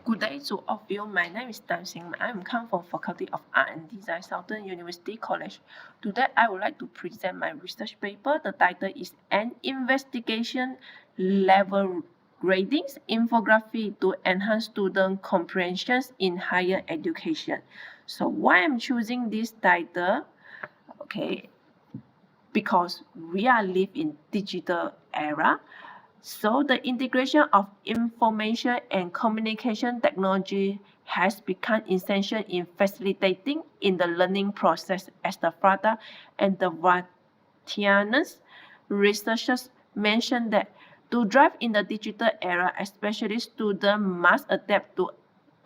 Good day to all of you. My name is Tan Xing. I'm come from Faculty of Art and Design, Southern University College. Today, I would like to present my research paper. The title is An Investigation Level Gradings Infography to Enhance Student Comprehension in Higher Education. So why I'm choosing this title? Okay, because we are live in digital era. So the integration of information and communication technology has become essential in facilitating in the learning process, as the Frada and the Vatianus researchers mentioned that to thrive in the digital era, especially students must adapt to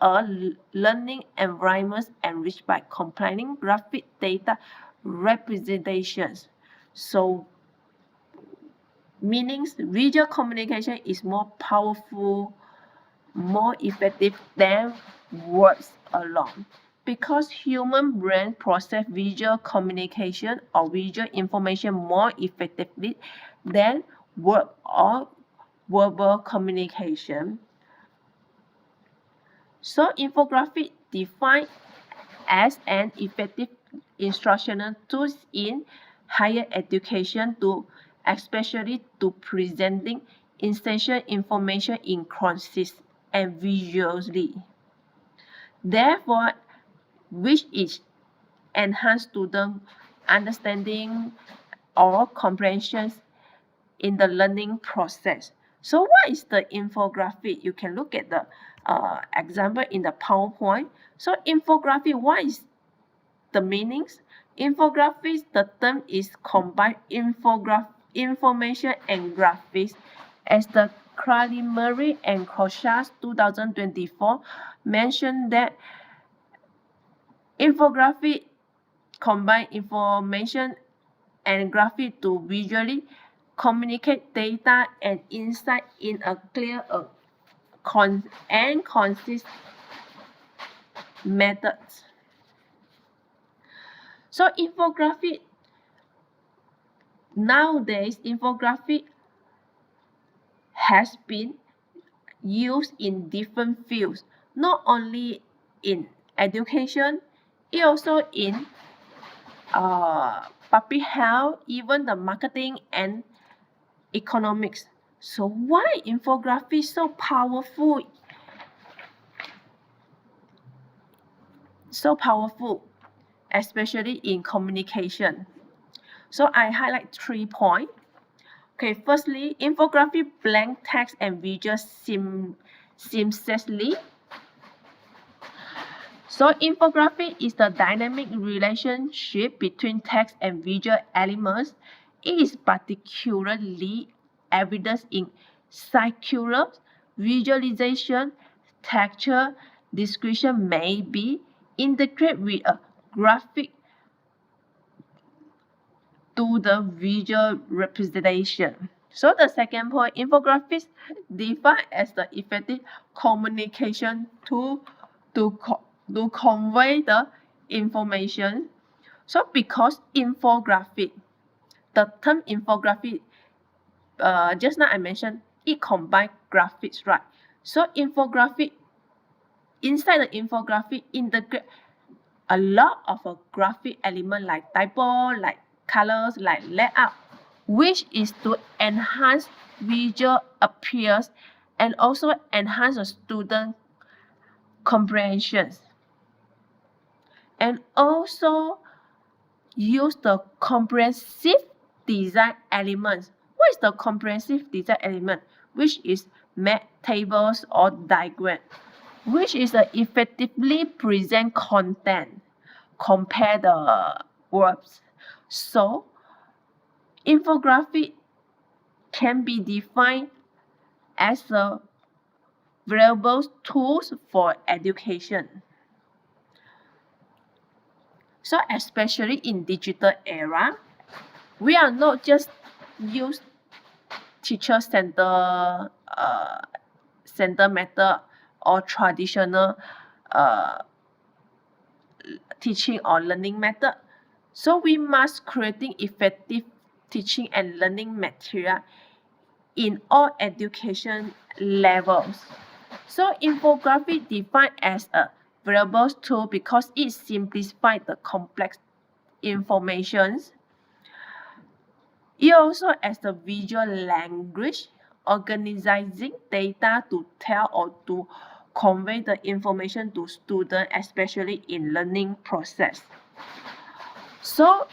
a learning environment enriched by combining graphic data representations. So meanings visual communication is more powerful, more effective than words alone, because human brain process visual communication or visual information more effectively than word or verbal communication. So infographic defined as an effective instructional tool in higher education to especially to presenting essential information in concise and visually. Therefore, which is enhance student understanding or comprehension in the learning process. So what is the infographic? You can look at the example in the PowerPoint. So infographic, what is the meanings? Infographics, the term is combine information and graphics, as the Kralimeri and Koshas 2024 mentioned that infographic combine information and graphic to visually communicate data and insight in a clear and concise method. So nowadays infographic has been used in different fields, not only in education, it also in public health, even the marketing and economics. So why infographic so powerful? So powerful, especially in communication. So I highlight 3 points. Okay, firstly, infographic blank text and visual seamlessly. So infographic is the dynamic relationship between text and visual elements. It is particularly evident in circular visualization. Texture description may be integrated with a graphic to the visual representation. So the second point, infographics defined as the effective communication tool to convey the information. So because infographic, the term infographic, just now I mentioned, it combines graphics, right? So infographic, inside the infographic integrate a lot of a graphic element like typo, like colors, like layout, which is to enhance visual appearance and also enhance the student comprehension. And also use the comprehensive design elements. What is the comprehensive design element? Which is map, tables, or diagram, which is effectively present content, compare the words. So infographic can be defined as a valuable tools for education. So especially in digital era, we are not just use teacher center method or traditional teaching or learning method. So we must creating effective teaching and learning material in all education levels. So infographic defined as a valuable tool because it simplifies the complex informations. It also as the visual language, organizing data to tell or to convey the information to students, especially in learning process. So,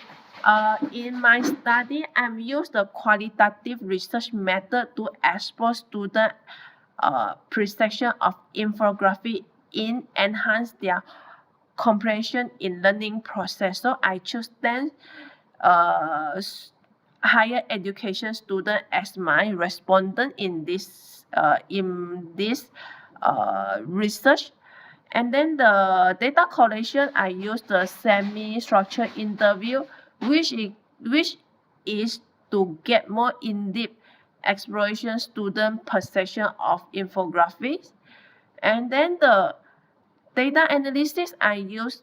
in my study, I'm used the qualitative research method to explore student perception of infographic in enhance their comprehension in learning process. So I choose 10 higher education student as my respondent in this research. And then the data collection, I use the semi-structured interview, which is to get more in-depth exploration student perception of infographics. And then the data analysis, I use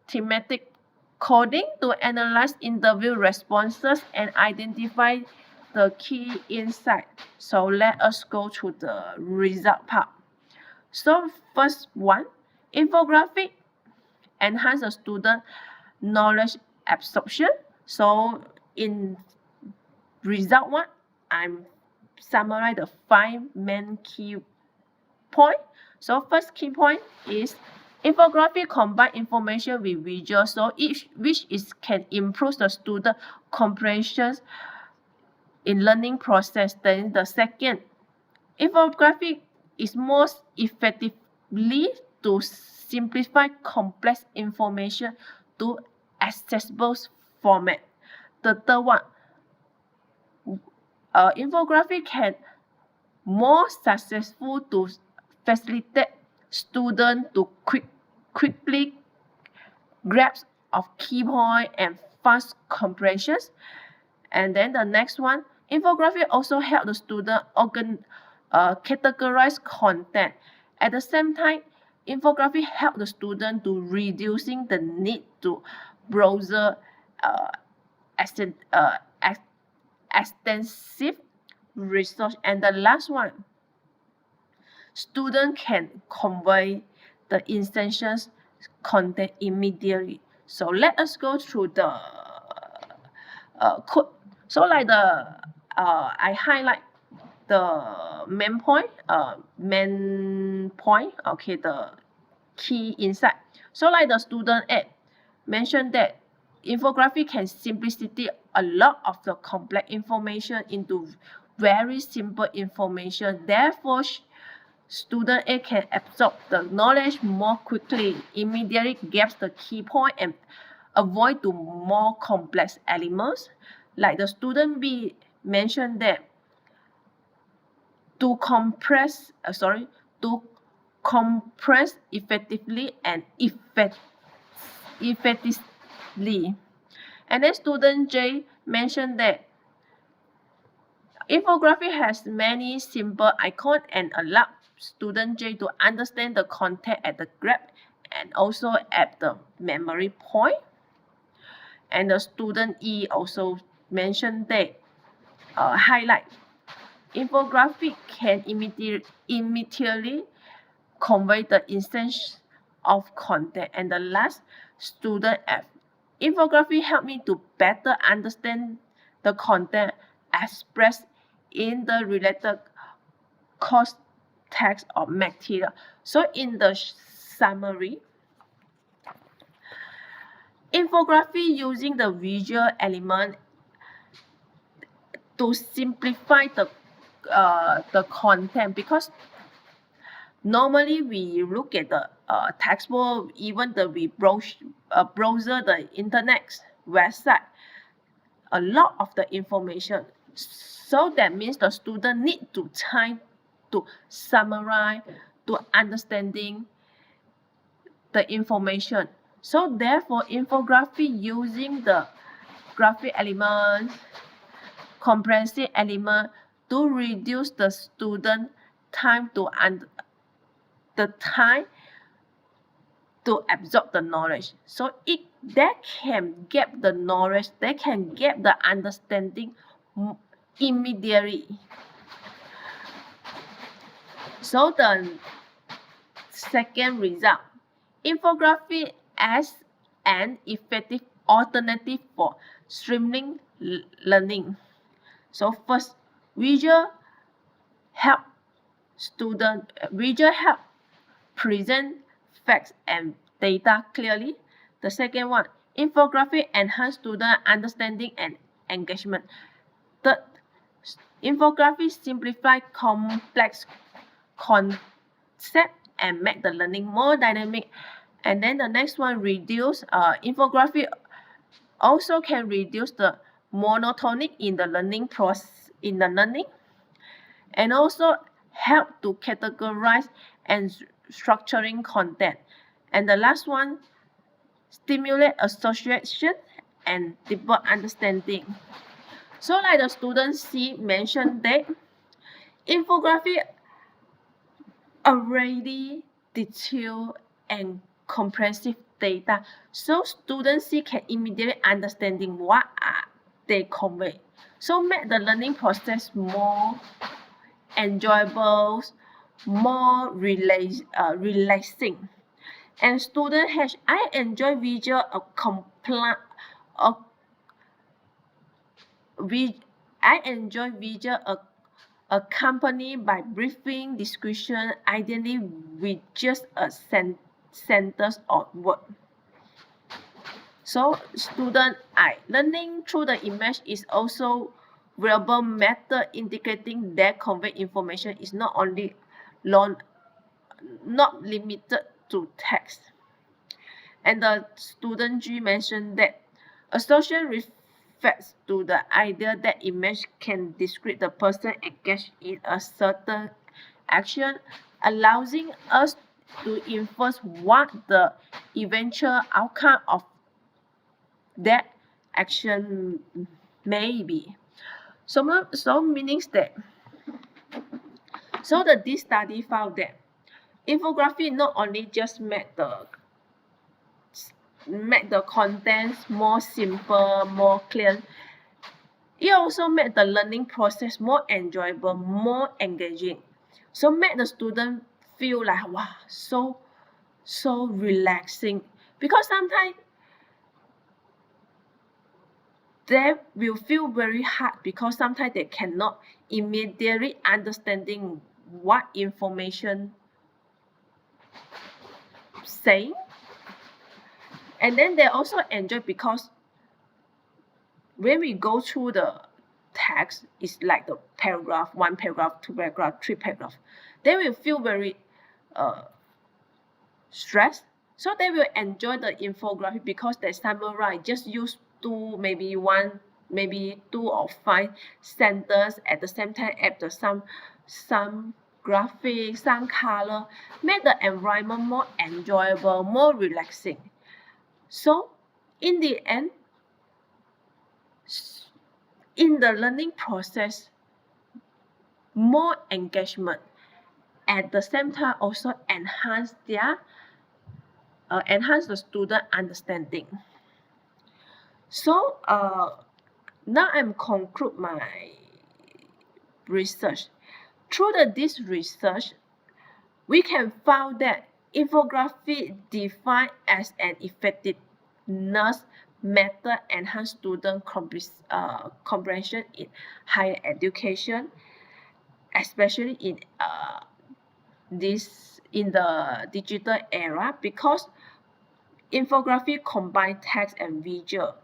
thematic coding to analyze interview responses and identify the key insight. So let us go to the result part. So first one, infographic enhance the student knowledge absorption. So in result one, I'm summarize the 5 main key point. So first key point is infographic combine information with visuals, so which can improve the student comprehension in learning process. Then the second, infographic is most effectively to simplify complex information to accessible format. The third one, infographic can more successful to facilitate students to quickly grasp of key point and fast comprehensions. And then the next one, infographic also help the student categorize content. At the same time, infographic help the student to reducing the need to browser extensive research. And the last one, student can convey the essential content immediately. So let us go through the code. So like I highlight the main point, okay, the key insight. So like the student app mentioned that infographic can simplicity a lot of the complex information into very simple information. Therefore, student A can absorb the knowledge more quickly, immediately grasp the key point and avoid the more complex elements. Like the student B mentioned that to compress effectively and effectively. And then student J mentioned that infographic has many simple icons and allow student J to understand the content at the graph and also at the memory point. And the student E also mentioned that highlight infographic can immediately convey the essence of content. And the last, student F, infographic help me to better understand the content expressed in the related course text or material. So in the summary, infographic using the visual element to simplify the content, because normally we look at the textbook, even we browser the internet website, a lot of the information. So that means the student need to time to summarize, to understanding the information. So therefore, infographic using the graphic elements, comprehensive element to reduce the student time to absorb the knowledge. So they can get the knowledge, they can get the understanding immediately. So the second result, infographic as an effective alternative for streamlining learning. So first, visual help present facts and data clearly. The second one, infographic enhance student understanding and engagement. Third, infographics simplify complex concepts and make the learning more dynamic. And then the next one, infographic also can reduce the monotony in the learning process and also help to categorize and structuring content. And the last one, stimulate association and deeper understanding. So like the student C mentioned that infographic already detailed and comprehensive data, so student C can immediately understanding what are they convey. So make the learning process more enjoyable, more relaxing. And student H, I enjoy visual accompanied by briefing description, ideally with just a sentence or word. So student I, learning through the image is also verbal method indicating that convey information is not limited to text. And the student G mentioned that association refers to the idea that image can describe the person engaged in a certain action, allowing us to infer what the eventual outcome of that action may be. So meanings that this study found that infographic not only just make the contents more simple, more clear, it also make the learning process more enjoyable, more engaging. So make the student feel like wow, so relaxing, because sometimes they will feel very hard because sometimes they cannot immediately understanding what information saying. And then they also enjoy because when we go through the text, it's like the paragraph, 1 paragraph, 2 paragraph, 3 paragraph. They will feel very stressed. So they will enjoy the infographic because they summarize, just use maybe 2 or 5 sentences at the same time, add some graphics, some color, make the environment more enjoyable, more relaxing. So in the end, in the learning process, more engagement, at the same time also enhance the student understanding. So now I'm conclude my research. Through this research, we can find that infographic defined as an effectiveness method enhance student comprehension in higher education, especially in the digital era, because infographic combine text and visual.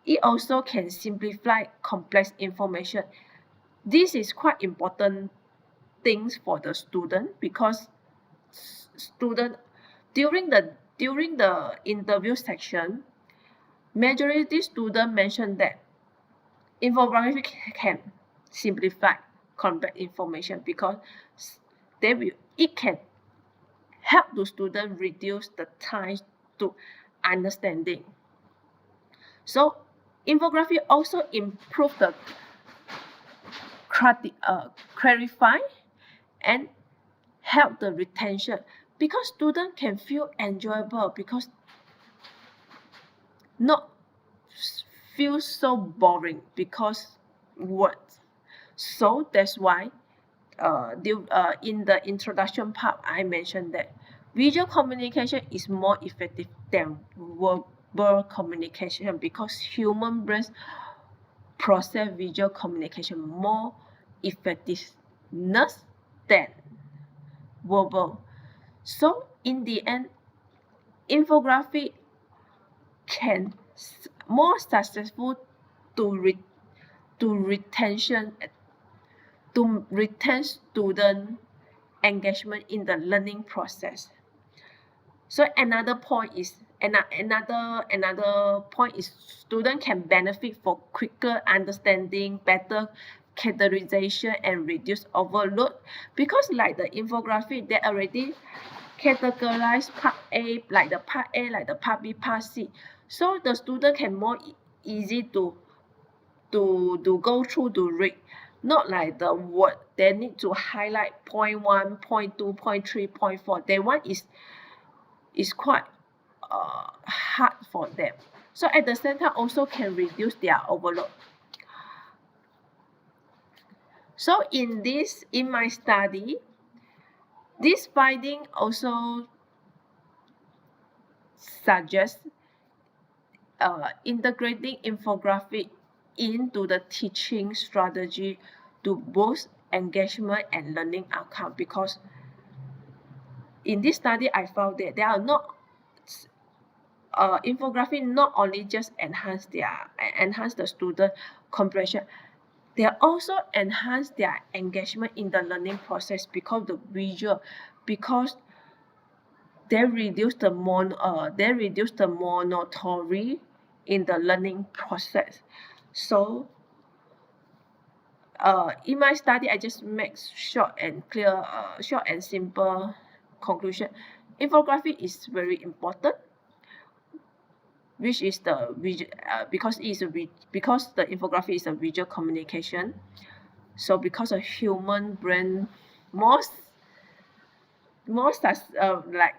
It also can simplify complex information. This is quite important things for the student, because student during the interview section, majority student mentioned that infographic can simplify complex information because it can help the student reduce the time to understanding. So infographic also improve the clarify and help the retention, because students can feel enjoyable, because not feel so boring because words. So that's why in the introduction part I mentioned that visual communication is more effective than verbal communication because human brains process visual communication more effectiveness than verbal. So in the end, infographic can more successful to retention to retain student engagement in the learning process. So another point is another point is student can benefit for quicker understanding, better categorization, and reduce overload because like the infographic they already categorize part A like the part A like the part B part C, so the student can more easy to go through to read, not like the word they need to highlight point 1, point 2, point 3, point 4. That one is quite hard for them. So at the same time also can reduce their overload. So in my study, this finding also suggests integrating infographic into the teaching strategy to boost engagement and learning outcome, because in this study I found that there are not infographic not only just enhance the student comprehension, they also enhance their engagement in the learning process because the visual, because they reduce the monotony in the learning process. So in my study I just make short and simple conclusion. Infographic is very important, which is the because the infographic is a visual communication. So because a human brain most like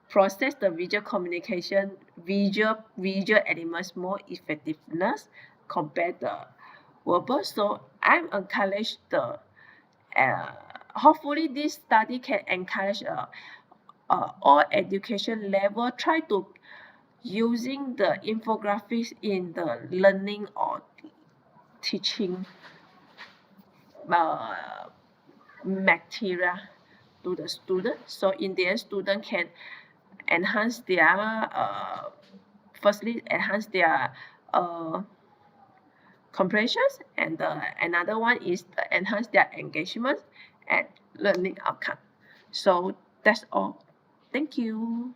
process the visual communication, visual elements more effectiveness compared the verbal. So I'm encouraged the hopefully this study can encourage all education level try to using the infographics in the learning or teaching material to the student. So in the end, student can enhance their firstly enhance their comprehensions, and another one is enhance their engagement and learning outcome. So that's all. Thank you.